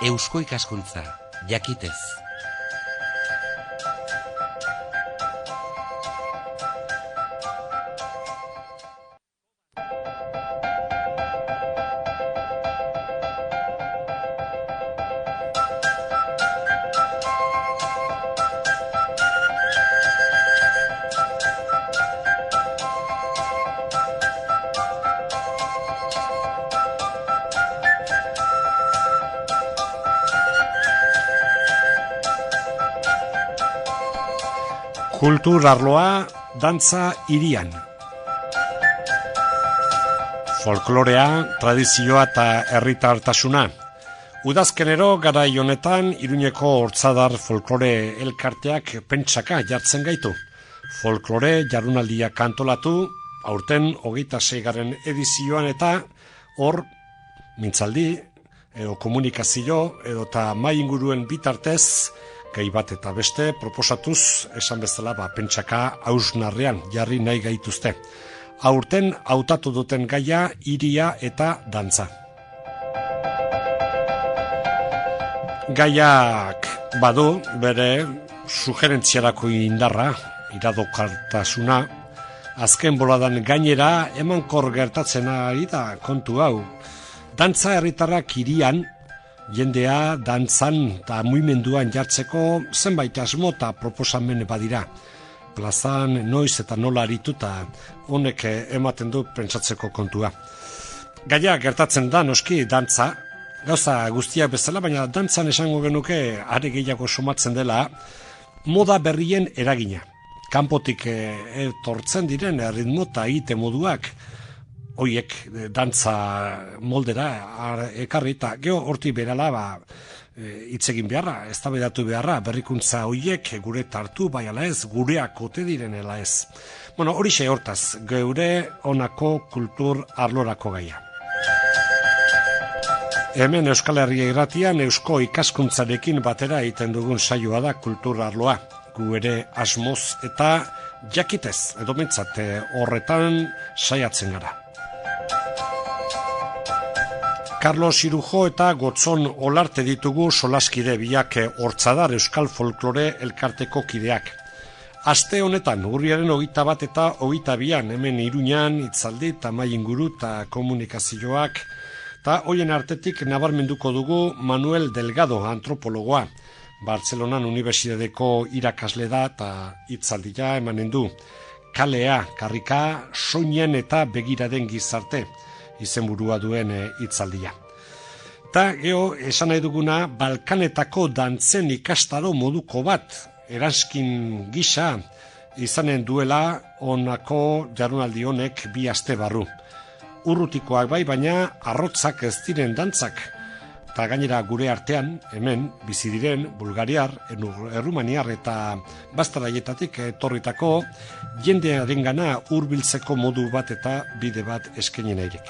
Eusko ikaskuntza, jakitez. Kultur arloa, dantza hirian. Folklorea, tradizioa eta herritartasuna. Udazkenero garai honetan Iruñeko Hortzadar folklore elkarteak pentsaka jartzen gaitu. Folklore jardunaldia kantolatu, aurten 26. edizioan eta hor mintzaldi, edo komunikazio, edo eta mai inguruen bitartez, gai bat eta beste proposatuz, esan bezala pentsaka hausnarrean jarri nahi gaituzte. Aurten hautatu duten gaia hiria eta dantza. Gaiak badu bere sugerentziarako indarra, iradokartasuna, azken boladan gainera emankor gertatzen ari da kontu hau. Dantza herritarrak hirian, jendea dantzan eta mugimenduan jartzeko zenbait asmo eta proposamen badira. Plazan noiz eta nola arituta honek ematen du pentsatzeko kontua. Gaia gertatzen da noski dantza, gauza guztiak bezala, baina dantzan esango genuke are gehiago somatzen dela moda berrien eragina. Kanpotik etortzen diren ritmo eta egite moduak hoiek dantza moldera ekarri eta geho hortik berala hitz egin beharra, eztabaidatu beharra, berrikuntza hoiek gure tartu bai ala ez, gureak ote direnela ez. Bueno, horixe hortaz, geure honako kultur arlorako gaia. Hemen Euskal Herria Irratian Eusko ikaskuntzarekin batera egiten dugun saioa da kultur arloa. Gu ere asmoz eta jakitez, edo mintzat horretan saiatzen gara. Carlos Irujo eta Gotzon Olarte ditugu solaskide biak Hortzadar Euskal Folklore elkarteko kideak. Aste honetan, urriaren 21 eta 22 hemen Iruñan, hitzaldi eta mai inguru eta komunikazioak, eta hoien artetik nabarmenduko dugu Manuel Delgado, antropologoa. Bartzelonan Unibertsitateko irakasle da eta hitzaldia emanen du. Kalea, karrika, soinen eta begiraden gizarte, izenburua duen hitzaldia. Eta geho, esan nahi duguna, Balkanetako dantzen ikastaro moduko bat, eranskin gisa, izanen duela honako jardunaldi honek 2 aste barru. Urrutikoak bai, baina arrotzak ez diren dantzak. Eta gainera gure artean, hemen, bizi diren, bulgariar, errumaniar eta bastaraietatik etorritako jendearengana hurbiltzeko modu bat eta bide bat eskaini nahiek.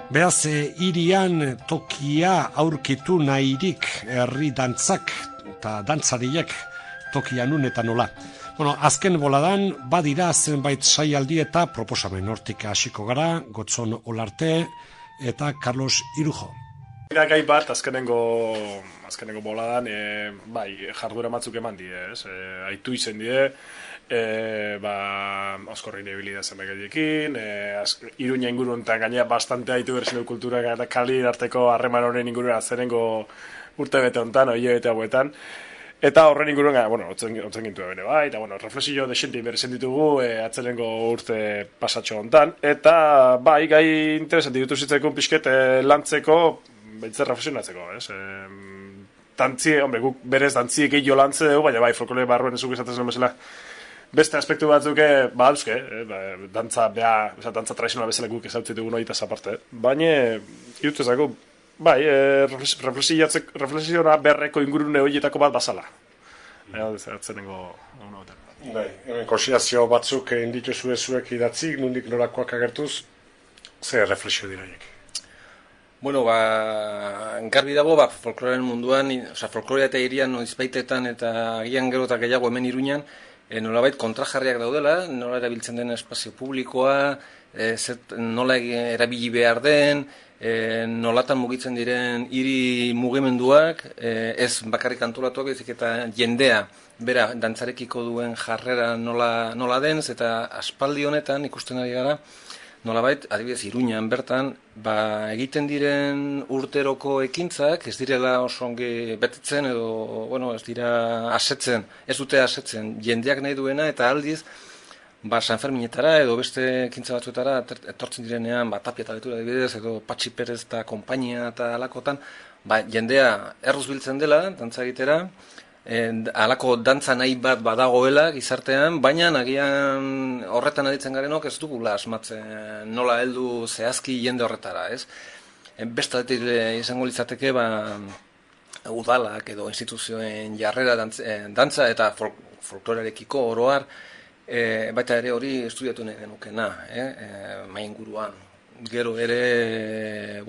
Beraz, hirian tokia aurkitu nahirik herri dantzak eta dantzariek tokian nun eta nola. Bueno, azken boladan badira zenbait saialdi eta proposamen hortik hasiko gara, Gotzon Olarte eta Carlos Irujo. Gai bat, azkenengo boladan, jardura batzuk eman die, aitu izen die, oskorri nebilida zenbegediekin, Iruña inguruen eta gainera bastante aitu berzinu kultura eta kali arteko harreman horren inguruen azerengo urte bete honetan, bete hauetan. Eta horren inguruen, otzen gintu bene bai, eta reflexio desente berrezen ditugu atzerengo urte pasatxo honetan. Eta gai interesanti dutu zitzekun pixket lantzeko, behitzer reflexionatzeko, ez? Tantzie, guk berez dantziek gehiago lantze dugu, baina folklore barruen ezuk esatzen bezala beste aspektu batzuke, euske, dantza tradizionala bezala guk ezautzen dugu noitaz aparte. Baina, irutzezako, reflexiona berreko ingurune horietako bat bazala. Atzenengo konsiderazio batzuk indituzu zuek idatzik, nondik norakoak agertuz, zer reflexio diraiek? Bueno, garbi dago, folklorearen munduan, folklorea eta hirian noizbaitetan eta agian gero eta gehiago hemen Iruñan, nolabait kontrajarriak daudela, nola erabiltzen den espazio publikoa, nola erabili behar den, nolatan mugitzen diren hiri mugimenduak, ez bakarrik antolatuak, ezik eta jendea bera dantzarekiko duen jarrera nola denz, eta aspaldi honetan ikusten ari gara, nolabait, adibidez, Iruñan bertan, egiten diren urteroko ekintzak, ez direla oso ongi betetzen, edo, ez dira asetzen, ez dute asetzen, jendeak nahi duena, eta aldiz, San Ferminetara edo beste ekintza batzuetara etortzen direnean, Tapia eta Letura adibidez, edo Patxi Perez eta konpainia eta alakotan, jendea erruz biltzen dela, dantza egitera, halako dantza nahi bat badagoela gizartean, baina agian horretan aditzen garenok ez dugula asmatzen nola heldu zehazki jende horretara, ez? Beste izango litzateke, udalak edo instituzioen jarrera dantza eta folklorearekiko oroar, baita ere hori estudiatu nahi genukena, mainguruan. Gero ere,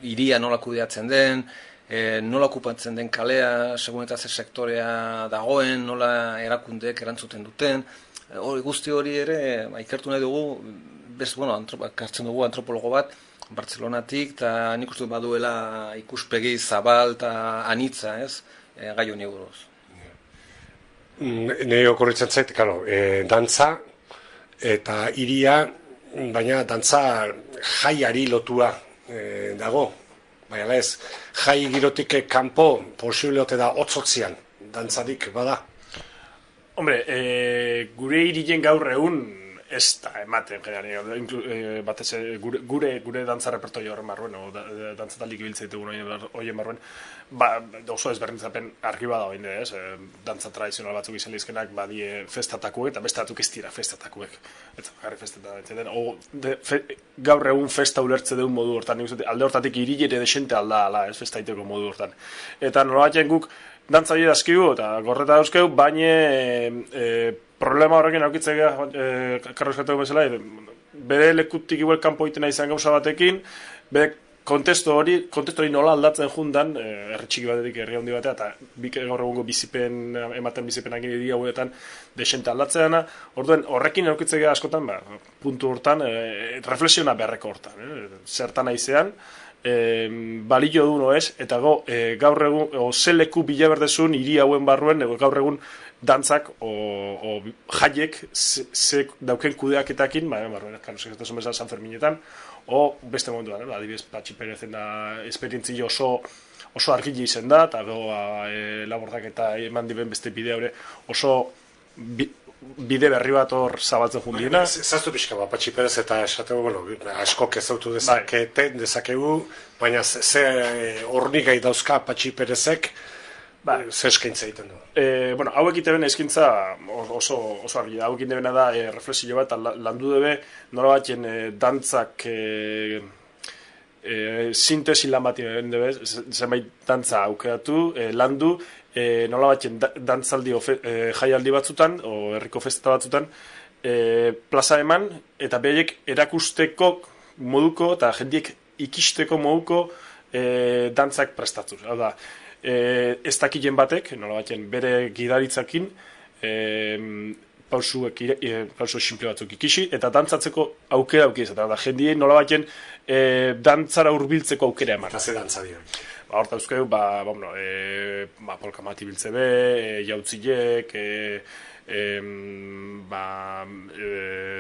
hiria nola kudeatzen den, nola okupatzen den kalea, segun eta ze sektorea dagoen, nola erakundeek erantzuten duten, guzti hori ere, ikertu nahi dugu, kartzen dugu antropologo bat, Bartzelonatik, eta nik uste baduela ikuspegi zabal eta anitza, ez, gai honi buruz. Nire okurritzen zait, dantza eta hiria, baina dantza jaiari lotua dago. Baina ez, jai girotik kanpo posible ote da hotzotzian, dantzarik bada. Hombre, gure hirien gaur egun ez da ematen, batez gure dantza repertorio horren barruen, dantzataldik ibiltzen ditugun horien barruen, oso ezberdintzapen argi bada hori, dantza tradizional batzuk izan lizkenak badie festatakuek, eta beste batzuk ez dira festatakuek. Eta garri festetatzen den, gaur egun festa ulertze deun modu hortan, alde hortatik hirilere desente alda, festaiteko modu hortan. Eta nolabatzen guk dantzaile dazkigu, eta gorreta dauzkegu, baina problema horrekin aukitzea Carlos Gateko bezala, bere lekutik igual kanpo itena izan gauza batekin, bere kontestu hori nola aldatzen jundan, herritxiki batetik herri handi batea, eta gaur egungo bizipen, ematen bizipenak dira hauetan desente aldatzeana, orduen horrekin aukitzea askotan, puntu hortan, reflexiona beharreko hortan, zertan aizean, balio du noez, eta gaur egun, ze leku bila berdezun, hiri hauen barruen, gaur egun dantzak o jaiek ze dauken kudeaketakin, San Ferminetan, o beste momentuan, adibidez Patxi Perezen da esperientzia oso argile izen da, eta labordak eta eman diben beste bidea hori oso bide berri bat hor zabaltzen jundiena. Zaztu pixka Patxi Perez eta esategu, asko kezautu dezakegu, baina ze hornik gai dauzka Patxi Perezek, ze eskaintza egiten du? Hauek iteben eskaintza oso argi da. Hauek itebena da reflexio bat, landu debe nola batzen dantzak sintesi lan bat debe, zenbait dantza aukeratu, landu, nola batzen dantzaldi jaialdi batzutan, o herriko festa batzutan, plaza eman, eta behaiek erakusteko moduko, eta jendiek ikisteko moduko dantzak prestatuz. Hau da, ez dakilen batek, nola batzen bere gidaritzakin, pausu simple batzuk ikisi, eta dantzatzeko aukera aukiz, eta jendien nola batzen dantzara hurbiltzeko aukera eman. Eta ze dantza dira? Horta euskeu, polkamati biltze be, jautzilek,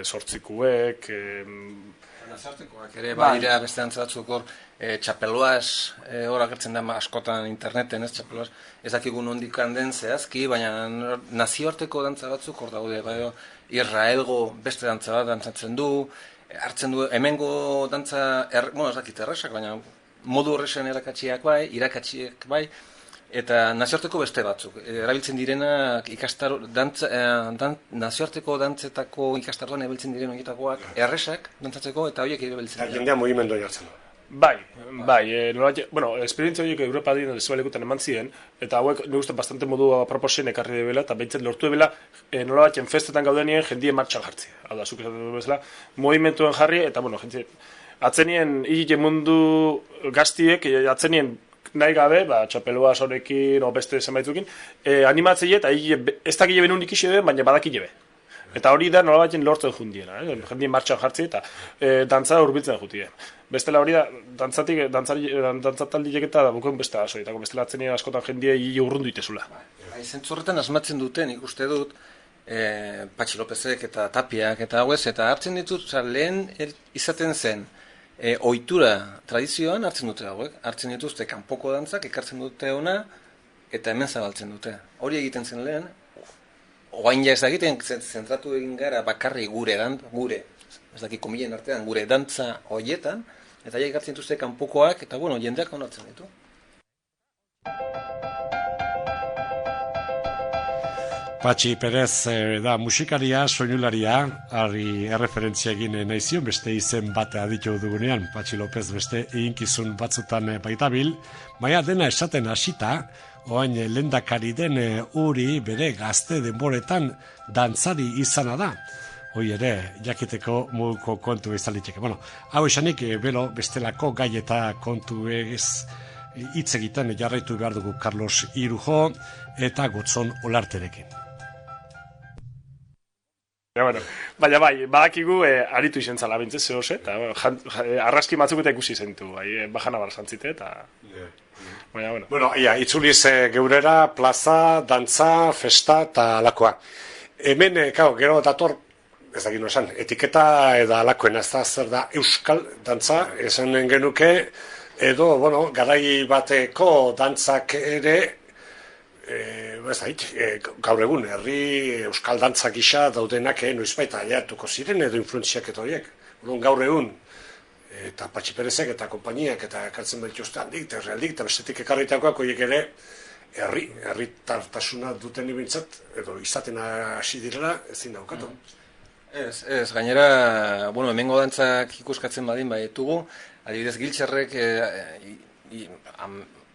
sortzikuek, nazartekoak ere, badira beste dantza batzuk hor, txapeloaz, hor agertzen da askotan interneten, txapeloaz, ez dakigun nondik den zehazki, baina nazioarteko dantza batzuk hor daude, Israelgo beste dantza bat dantzatzen du, hartzen du, hemengo dantza, ez dakit erresak, baina modu horrexen irakatsiak bai, eta nazioarteko beste batzuk. Erabiltzen direnak nazioarteko dantzetako ikastaroan erabiltzen diren horietakoak erresak dantzatzeko, eta horiek erabiltzen dira. Jendea mugimendua jartzen du. Bai, esperientzia horiek Europa dien dezuelekutan eman ziren, eta hauek nik uste bastante modu proposen ekarri debela, eta behintzen lortu debela, nola batzen festetan gaudenien jendien martxan jartzea. Hau da, zuk esaten du bezala, mugimentuen jarri, eta atzenien hile mundu gaztiek, atzenien nahi gabe, txapelua sorekin, o beste zenbaitzukin, animatzei eta ez dakile benun ikisi be, baina badakile be. Eta hori da nolabaiten lortzen jundiena, jendien martxan jartzi eta dantza hurbiltzen jutien. Bestela hori da, dantzataldiek eta bukoen beste asoitako, bestela atzenia askotan jendie hile urrundu itezula. Zentzorretan asmatzen duten, ikuste dut, Patxi Lopezek eta Tapiak eta hauez, eta hartzen ditut, lehen izaten zen, ohitura tradizioan hartzen dute hauek, hartzen dituzte kanpoko dantzak, ekartzen dute ona, eta hemen zabaltzen dute. Hori egiten zen lehen, oain ja ez da egiten, zentratu egin gara bakarri gure, ez daki komilen artean, gure dantza horietan, eta ja ekartzen dituzte kanpokoak, eta bueno, jendeak onartzen ditu. Patxi Perez da musikaria, soinularia, harri erreferentzia egin nahi zion, beste izen bat aditu dugunean, Patxi Lopez beste eginkizun batzutan baitabil, baina dena esaten hasita, oain lehendakari den uri bere gazte denboretan dantzari izana da. Hoi ere, jakiteko moduko kontu izaliteke. Bueno, hau esanik, belo, bestelako gai eta kontu hitz egiten jarraitu behar dugu Carlos Irujo eta Gotzon Olarterekin. Bueno, baina bai, badakigu aritu izen zala bintzez zehose, eta arraski batzuk eta ikusi zentu, bajana barzantzite, eta... Baina, bueno. Bueno, itzuliz geurera, plaza, dantza, festa eta alakoa. Hemen, gero dator, ez da gino esan, etiketa eda alakoen, ez da zer da euskal dantza, esan genuke, edo, bueno, garai bateko dantzak ere, gaur egun, herri euskal dantzak gisa daudenak noizbait aiatuko ziren edo influentziak eta horiek. Gaur egun, eta Patxi Perezek eta konpainiak eta ekartzen behituzte handik, eta herrialdik, eta bestetik ekarritakoak horiek ere herritartasuna duten ibintzat, edo izaten hasi direla, ezin daukatu. Ez, gainera, bueno, hemengo dantzak ikuskatzen badin baitugu, adibidez Giltzarrek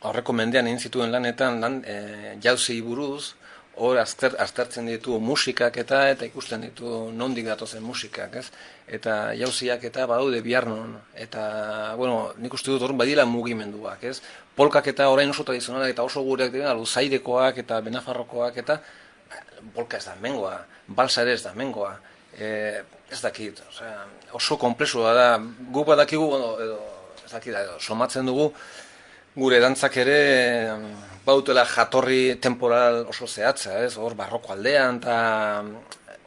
aurreko mendean egin zituen lanetan jauzei buruz, hor aztertzen ditu musikak eta ikusten ditu nondik datozen musikak, ez? Eta jauziak eta badaude biharnon, eta, bueno, nik uste dut hor badila mugimenduak, ez? Polkak eta orain oso tradizionalak eta oso gureak dira, Luzairekoak eta Benafarrokoak eta polka ez da mengoa, balsa ere ez da mengoa, ez dakit, oso komplexua da, gu badakigu, edo, ez dakit, somatzen dugu, gure dantzak ere bautela jatorri temporal oso zehatza, ez? Hor barroko aldean, eta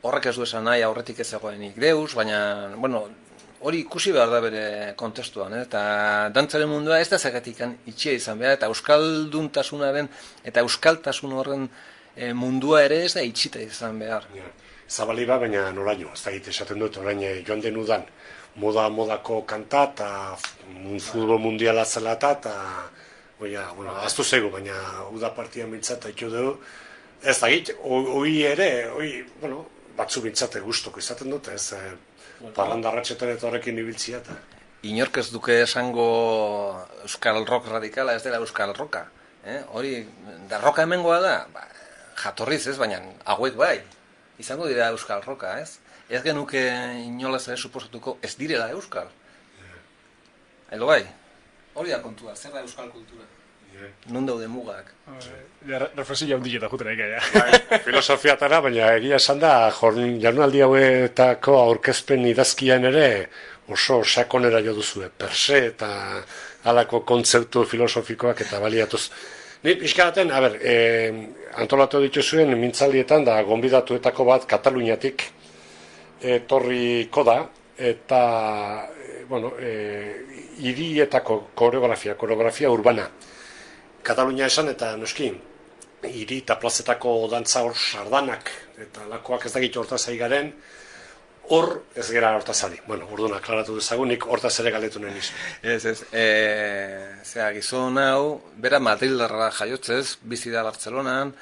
horrek ez du esan nahi aurretik ez zegoenik deus, baina, bueno, hori ikusi behar da bere kontestuan, eta dantzaren mundua ez da zagatik itxia izan behar, eta euskalduntasunaren eta euskaltasun horren mundua ere ez da itxita izan behar. Zabali ba, baina noraino, ez da esaten dut, orain joan den udan, modako kanta eta futbol mundiala zela eta bueno, aztu zego, baina uda partian bintzat haitu dugu, ez da git, hoi ere, bueno, batzu bintzate guztoko izaten dut, ez parrandarratxetan eta horrekin ibiltzia eta... Inork ez duke esango euskal rock radikala, ez dela euskal rocka, hori, da roka hemengoa da, jatorriz ez, baina hauek bai, izango dira euskal rocka, ez? Ez genuke inolaz ere suposatuko ez direla euskal. Edo bai, hori da kontua, zer da euskal kultura? Non daude mugak? Reflexio handik eta jutera eka, Filosofiatara, baina egia esan da, jardunaldi hauetako aurkezpen idazkian ere oso sakonera jo duzue, perse eta halako kontzeptu filosofikoak eta baliatuz. Ni pixkaraten, antolatu dituzuen mintzaldietan da gonbidatuetako bat Kataluniatik etorriko da, eta, bueno, hirietako koreografia urbana. Katalunia esan eta noski, hiri eta plazetako dantza hor sardanak, eta lakoak ez dakit hortaz ari garen, hor ez gera hortaz ari. Bueno, orduan aklaratu dezagunik hortaz ere galdetu nahi nizu. Gizon hau, bera Madrildarra jaiotzez, bizi da Bartzelonan,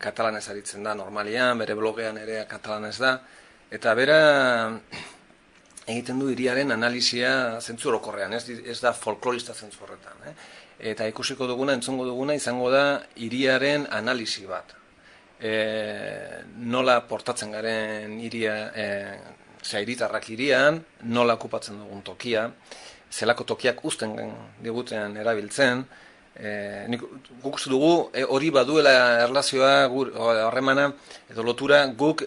katalanez aritzen da normalian, bere blogean ere katalanez da, eta bera egiten du hiriaren analisia zentzu orokorrean, ez da folklorista zentzu horretan. Eta ikusiko duguna, entzongo duguna, izango da hiriaren analisi bat. Nola portatzen garen hiritarrak hirian, nola okupatzen dugun tokia, zelako tokiak uzten diguten erabiltzen, Guk uste dugu hori baduela erlazioa, harremana edo lotura guk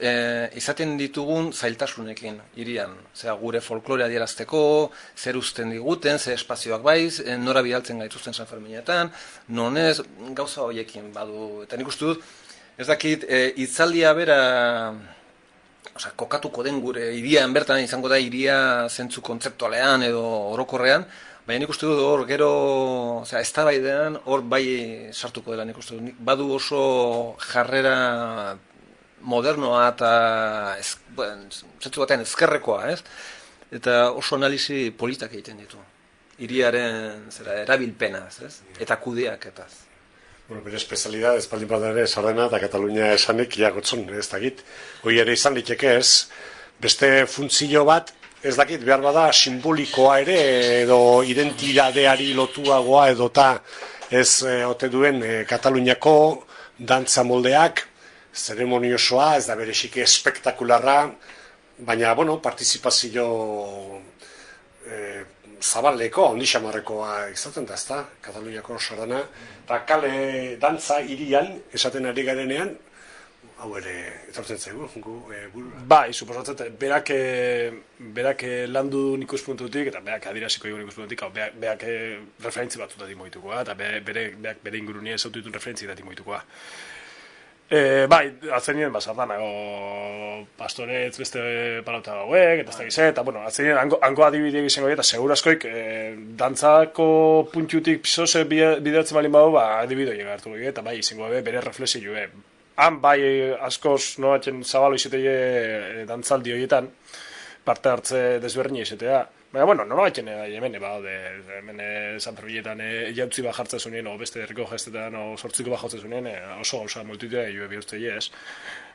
izaten ditugun zailtasunekin hirian. Osea, gure folklorea adierazteko, zer uzten diguten, zer espazioak baiz, nora bidaltzen gaituzten San Ferminetan, nonez gauza horiekin badu. Eta nik uste dut, ez dakit, hitzaldia bera kokatuko den gure hirian bertan izango da hiria zentzu kontzeptualean edo orokorrean, baina nik uste dut hor gero, eztabaidean hor bai sartuko dela nik uste dut. Badu oso jarrera modernoa eta zentzu batean ezkerrekoa, ez? Eta oso analisi politak egiten ditu. Hiriaren erabilpenaz, ez? Eta kudeaketaz. Bueno, bere espezialidad, espaldin bat ere Sardena eta Katalunia esanik, Gotzon, ez dakit. Hoi ere izan liteke ez, beste funtzio bat, ez dakit, behar bada simbolikoa ere, edo identidadeari lotuagoa edota ez ote duen Kataluniako dantza moldeak, zeremoniosoa, ez da bereziki espektakularra, baina, bueno, partizipazio zabaleko, ondixamarrekoa izaten da, ezta, Kataluniako Sardana, eta kale dantza hirian esaten ari garenean, hau ere, etortzen zaigu, Bai, suposatzen, berak landu duen ikuspuntutik, eta berak adiraziko egun ikuspuntutik, berak referentzi batzutat imoitukoa, eta berak bere ingurunia ezautu ditun referentzi dati imoitukoa. Bai, atzenien, Sardanago pastoretz beste palauta gauek, eta ez da gizet, eta, bueno, atzenien, hango adibideak izango eta seguraskoik, dantzako puntxutik pisoze bideratzen balin badu, adibidoi egartu goi, eta bai, izango bere reflexio joe. Han, bai, askoz, noatzen zabalo izateie dantzaldi horietan, parte hartze desberdina izatea. Baina, bueno, nola batzen hemen, hemen San Ferminetan jautzi bat jartzen zunien, o beste herriko gestetan, o sortziko bat jartzen zunien, oso gauza multitua joe bihurtze ez.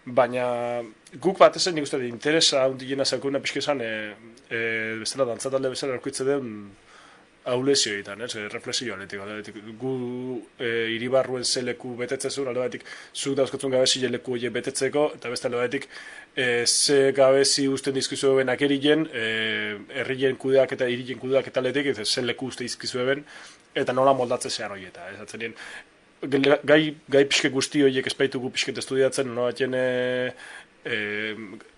Baina, guk bat ezen nik uste, interesa handiena zaukuna pixkezan, bestela dantzatalde bezala erkuitze den aulezio egiten, reflexio aletik. Gu hiribarruen ze leku betetzen zuen, alde batetik, zuk dauzkatzun gabezi leku horiek betetzeko, eta beste alde batetik, ze gabezi usten dizkizu eben akerien, herrien kudeak eta hirien kudeak eta aletik, ze leku uste dizkizu eben, eta nola moldatze zean horieta. Gai pixke guzti horiek espaitugu pixket estudiatzen, nola batzen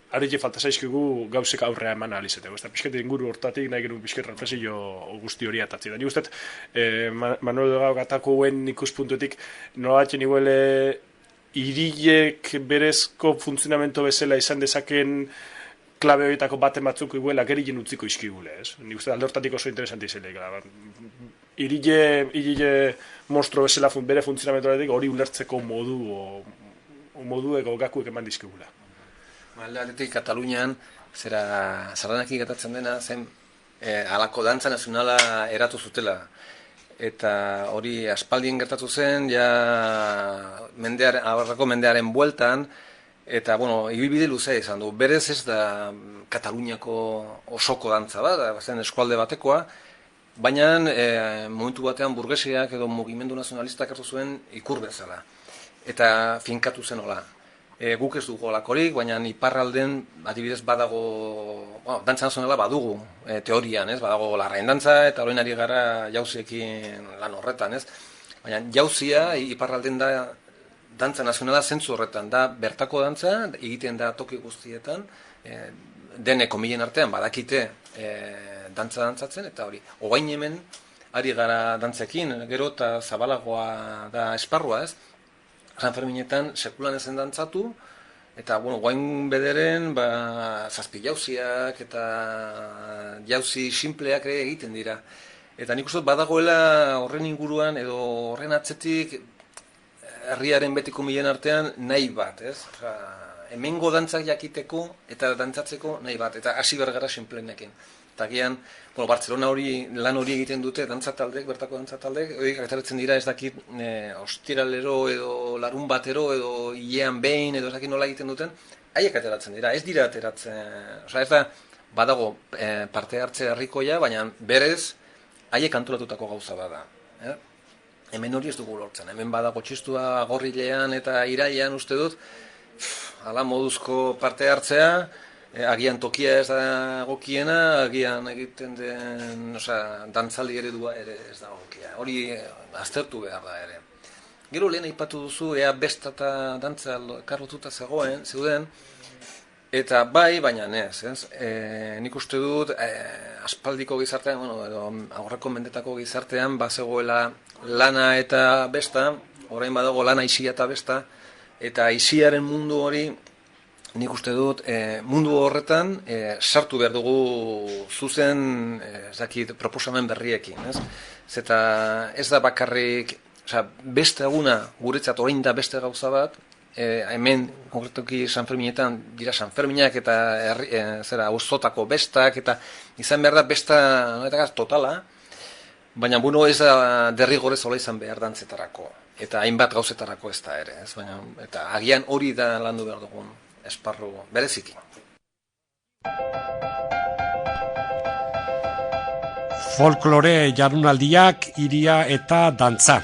Arri falta zaizkigu gauzek aurrea eman alizeteko. Eta pixket inguru hortatik nahi genuen pixket reflexio guzti hori atatzi. Da, nik uste, Manuel Gatakoen ikuspuntutik nola batzen iguele hiriek berezko funtzionamento bezala izan dezaken klabe horietako baten batzuk iguela gerien utziko izkigule. Nik uste, alde hortatik oso interesanti izan. Hirile monstro bezala bere funtzionamentoaretik hori ulertzeko modueko gakuek eman dizkigula. Aldetik Katalunian, Sardanaki gatatzen dena, zen halako dantza nazionala eratu zutela. Eta hori aspaldien gertatu zen, abarrako mendearen bueltan, eta, bueno, ibilbide luzea izan du. Berez ez da Kataluniako osoko dantza bat, zen eskualde batekoa, baina momentu batean burgesiak edo mugimendu nazionalistak hartu zuen ikur bezala. Eta finkatu zen hola. Guk ez dugu olakorik, baina iparralden adibidez badago, dantza nazionala badugu teorian, badago larrain dantza eta orain ari gara jauziekin lan horretan, baina jauzia iparralden da dantza nazionala zentzu horretan, da bertako dantza egiten da toki guztietan, deneko milen artean badakite dantza dantzatzen, eta hori, ogain hemen ari gara dantzekin, gero eta zabalagoa da esparrua, San Ferminetan sekulan ezen dantzatu, eta, bueno, guain bederen, zazpi jauziak eta jauzi simpleak ere egiten dira. Eta nik uste badagoela horren inguruan, edo horren atzetik, herriaren betiko milen artean nahi bat, hemengo dantzak jakiteko eta dantzatzeko nahi bat, eta hasi bergara simplenekin. Eta gian, Bartzelona lan hori egiten dute dantzataldek, bertako dantzataldek, hori ateratzen dira ez dakit ostiralero edo larun batero edo hilean behin edo ez dakit nola egiten duten, haiek ateratzen dira, ez dira ateratzen, ez da badago parte hartze herrikoia, baina berez haiek antolatutako gauza bada. Hemen hori ez dugu lortzen, hemen badago txistua gorrilean eta irailean uste dut, hala moduzko parte hartzea, agian tokia ez da egokiena, agian egiten den, dantzaldi eredua ere ez da egokia. Hori aztertu behar da ere. Gero lehen aipatu duzu, ea besta eta dantza karlotuta zeuden, eta bai, baina ez. Nik uste dut, aspaldiko gizartean, edo aurreko mendetako gizartean, bazegoela lana eta besta, orain badago lana isia eta besta, eta isiaren mundu hori, nik uste dut, mundu horretan sartu behar dugu zuzen proposamen berriekin. Zeta ez da bakarrik, beste eguna guretzat orain da beste gauza bat, hemen konkretuki Sanferminetan dira Sanferminak eta auzotako bestak, eta izan behar da besta totala, baina ez da derrigorez hola izan behar dantzetarako, eta hainbat gauzetarako ez da ere, eta agian hori da landu behar dugun esparru bereziki. Folklore jardunaldiak, hiria eta dantza.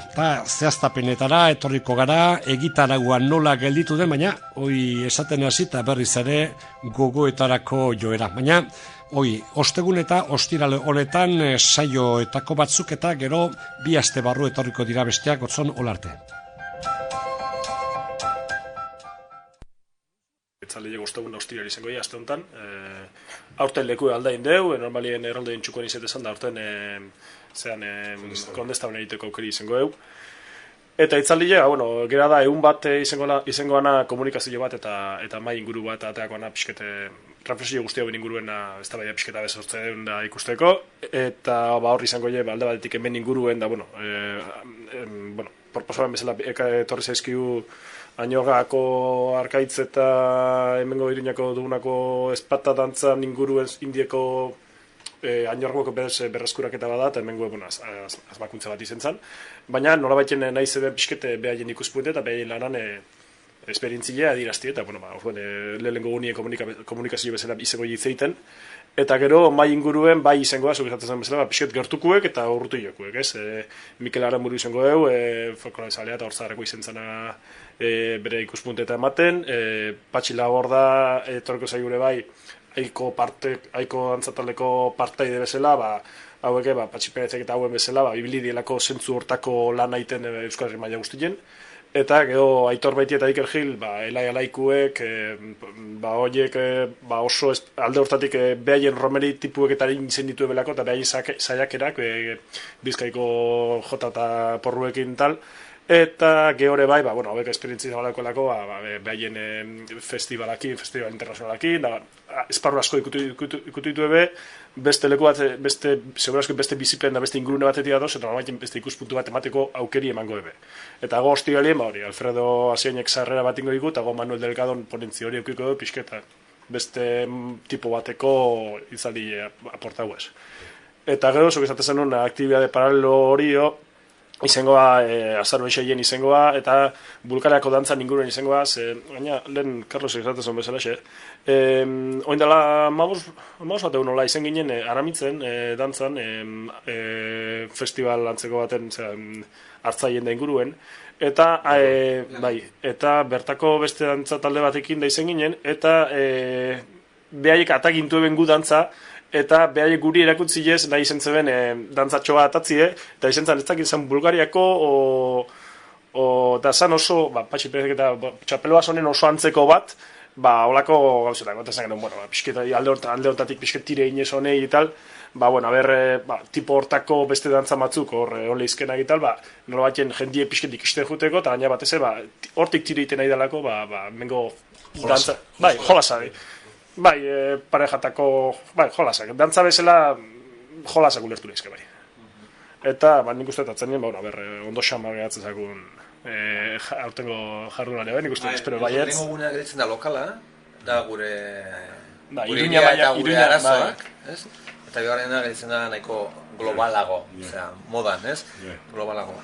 Zehaztapenetara etorriko gara, egitaraguan nola gelditu den, baina hoi esaten hasi eta berriz ere gogoetarako joera. Baina ostegun eta ostiral honetan saioetako batzuk eta gero 2 aste barru etorriko dira besteak Gotzon Olarte. Etzaldiek ostegun da ostiral izango dira aste honetan. Aurten leku aldain deu, normalien erraldoien txukoan izetezan da aurten kondestaben egiteko aukeri izango deu. Eta itzaldia, gera da egun bat izango gana komunikazio bat eta mai inguru bat ateako gana pixkete reflexio guzti hauen inguruen ez da baina pixketa bezortzen da ikusteko, eta horri izango je alde batetik hemen inguruen da, proposamen bezala etorri zaizkigu Añorgako arkaitz eta hemengo Iruñako dugunako espata dantzan inguruen indieko Añorgako berreskuraketa bat da, eta hemengo azbakuntza bat izen zan. Baina nolabaiten nahi zeben pixkete behaien ikuspunte eta behaien lanan esperientzia adirazti, eta lehenengo gunie komunikazio bezala izango jitzeiten. Eta gero, mai inguruen, bai izangoa, zugizatzen zen bezala, pixket gertukuek eta urrutu jokuek, ez? Mikel Aranburu izango deu, folklore zalea eta hortzareko izen zena bere ikuspunte eta ematen, Patxi Laborda etorreko zaigure bai, aiko dantzataldeko partaide bezala, hauek, Patxi Perezek eta hauen bezala, ibili dielako zentzu hortako lan aiten Euskal Herri maila guztien. Eta gero Aitor Baiti eta Iker Gil, Elai Alaikuek, horiek oso alde hortatik behaien romeri tipuek eta intzen ditu ebelako, eta behaien saiakerak, Bizkaiko jota eta porruekin tal. Eta gehore bai, hauek esperientzia zabalako behaien festival internazionalakin, esparru asko ikutu ditu ebe, beste leku bat, segurazko beste biziplen da beste ingurune batetik adoz, eta normalmente beste ikuspuntu bat emateko aukeri emango ebe. Eta go hostigalien, Alfredo Asiainek sarrera bat ingo digu, eta go Manuel Delgadon ponentzi hori eukiko du, pixketa beste tipo bateko izaldi aportau ez. Eta gero, zuk izatezen nuen, aktibitate paralelo hori, izangoa, azaroen seien izangoa, eta Bulgariako dantzan inguruen izangoa, gaina, lehen Carlos egizatzen bezala, oin dela, maus bat egun nola izan ginen, aramitzen, dantzan, festival antzeko baten, hartzaien da inguruen, eta, eta bertako beste dantza talde batekin da izan ginen, eta behaiek atagintu eben gu dantza, eta behaiek guri erakutzi ez, nahi izen zeben dantzatxoa atatzie, eta izen zan ez dakit zan Bulgariako, eta zan oso, Patxi Perezek eta txapeloa zonen oso antzeko bat, holako gauzetak, eta zan genuen, alde hortatik pixket tire inez honei eta tal, tipo hortako beste dantza batzuk, hor lehizkena egital, nola batien jendie pixket ikiste juteko, eta gaina batez, hortik tire iten nahi dalako, mengo dantza, jolasa, parejatako, jolasak, dantza bezala jolasak ulertu lehizke, Eta, nik uste etatzen nien, ondo xamar gehatzen zakun aurtengo jardunalea, nik uste, espero baietz. Lehenko gunea geritzen da lokala, da gure Iruña eta gure arazoak, eta bigarrena geritzen da nahiko globalago, modan, globalago.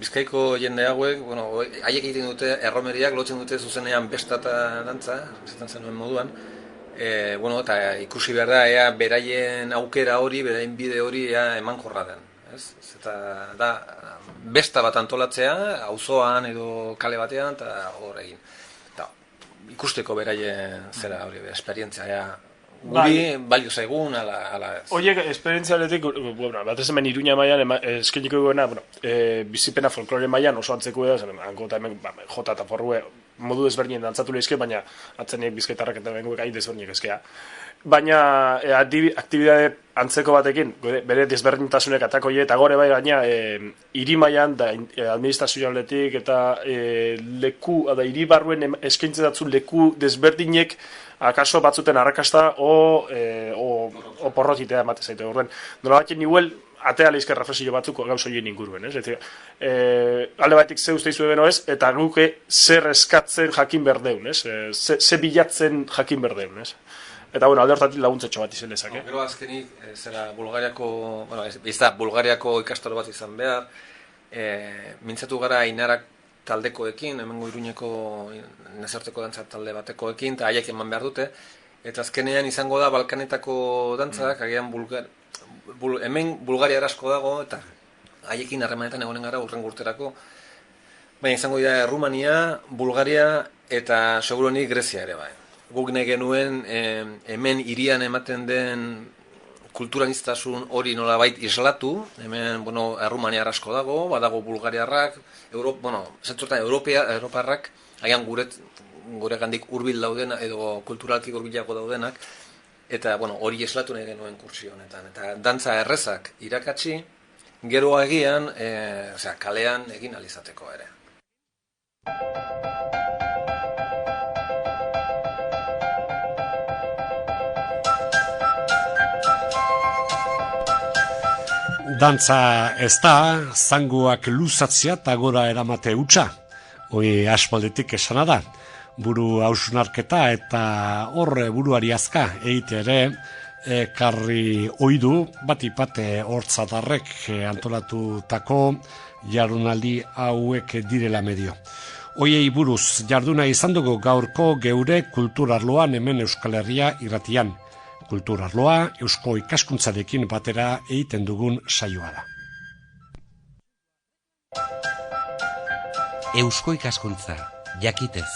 Bizkaiko jende hauek, haiek egiten dute, erromeriak lotzen dute zuzenean besta eta dantza, esaten zenuen moduan, eta ikusi behar da, beraien aukera hori, beraien bide hori eman jorra den. Eta da, besta bat antolatzea, auzoan edo kale batean, eta hor egin. ikusteko beraien zera hori, esperientzia, guri balio zaigun, ala ez. Oiek, esperientzialetik, bueno, batez hemen Iruña mailan eskeniko duena, bizipena folklore mailan oso antzeko da, hango eta hemen jota eta forrue modu desberdinen dantzatu lehizke, baina atzenek bizkaitarrak eta benguek ahi desberdinek ezkea. Baina aktibitate antzeko batekin, bere desberdintasunek atakoie eta gore bai gaina hiri mailan da administrazioaletik eta leku, da hiri barruen eskaintzen datzu leku desberdinek akaso batzuten arrakasta o porrotitea emate zaite. Horren, nola batzen niguel, atea lehizke reflexio batzuk gauz horien inguruen, ez? Alde batik ze uste izue beno ez, eta guke zer eskatzen jakin berdeun, ez? Ze bilatzen jakin berdeun, ez? Eta, bueno, alde hortatik laguntzetxo bat izan lezak, Gero azkenik, zera Bulgariako, bueno, ez da, Bulgariako ikastaro bat izan behar, mintzatu gara Ainarak taldekoekin, hemengo Iruñeko nazarteko dantza talde batekoekin, eta haiek eman behar dute, eta azkenean izango da Balkanetako dantzak, agian hemen Bulgaria asko dago, eta haiekin harremanetan egonen gara urren urterako, baina izango dira Rumania, Bulgaria, eta seguruenik Grezia ere bai. Guk nahi genuen hemen hirian ematen den kulturaniztasun hori nolabait islatu, hemen, bueno, Errumaniar asko dago, badago Bulgariarrak, zentzortan Europarrak, haian gure gandik hurbil daudena, edo kulturalki hurbilago daudenak, eta, bueno, hori islatu nahi genuen kursio honetan. Eta dantza errezak irakatsi, gero agian, kalean egin alizateko ere. Dantza ez da, zangoak luzatzea eta gora eramate hutsa. Hoi aspalditik esana da. Buru hausunarketa eta hor buruari azka eite ere karri oidu batipate hortzadarrek antolatutako jardunaldi hauek direla medio. Hoiei buruz jarduna izan dugu gaurko geure kulturarloan hemen Euskal Herria irratian. Kulturarloa eusko ikaskuntzarekin batera egiten dugun saioa da. Eusko ikaskuntza, jakitez.